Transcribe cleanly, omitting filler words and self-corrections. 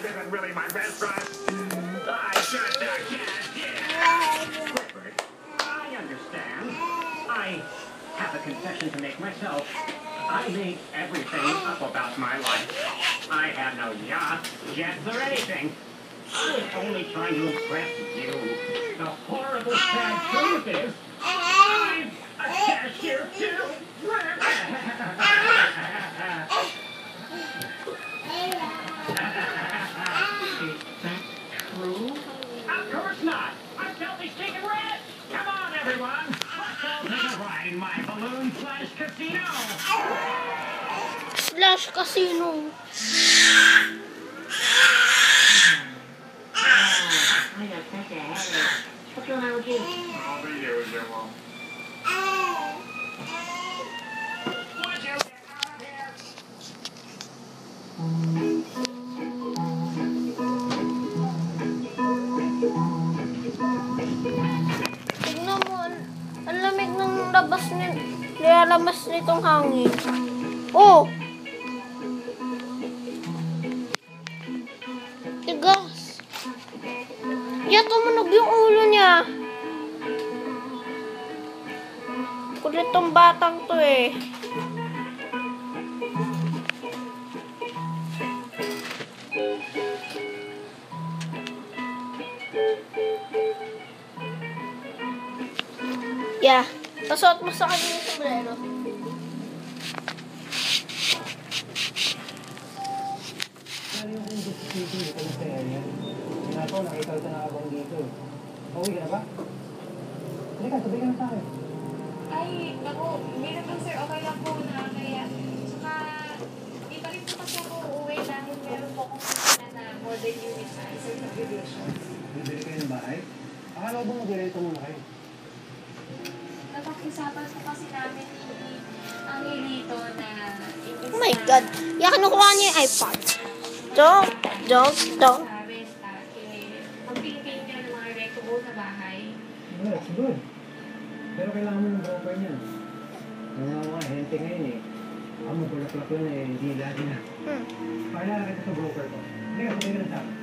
isn't really my restaurant. I should not cash in. Clifford, I understand. I have a confession to make myself. I made everything up about my life. I have no yacht, jets, or anything. I was only trying to impress you. The horrible, sad truth is, I'm a cashier too. Is that true? Of course not. I'm filthy stinking rich. Come on, everyone. Let's all take a ride in my balloon slash casino. Slash casino. I got such a headache. What's going on with you? I'll be usual. Would you get out of here? Tignan mo, ang lamig ng labas nilalabas nitong hangin. Oh! Tigas. Kaya tumunog yung ulo niya. Kulit tong batang to eh. Yeah. Pasuot mo sa kanya yung sombrero. Ano yung gusto dito na sa area? Ako, nakita ko na abang dito. Pauwi ka na ba? Halika, sabi ka na sa akin. Ay, naku, meron lang sir, okay lang po na kaya. Saka, di pa rin po kasi ako uuwi dahil meron po akong kasina na modern unit na isang subdivision. Bibili kayo ng bahay? Akala ko ba mag-rento muna kayo? Napag-usapan po kasi namin ang Hilito na Oh my God. Yeah, kinukuha niya yung iPad. Don't. Sabi, pag-pingping niya ng mga rentable na bahay. Well, that's good. Pero kailangan mo ng broker niya. Mga hente ngayon eh. Ang magulak-lak lang eh, hindi lagi na. Pakilala kita sa broker ko. Hindi ka, sabi ka na sa akin.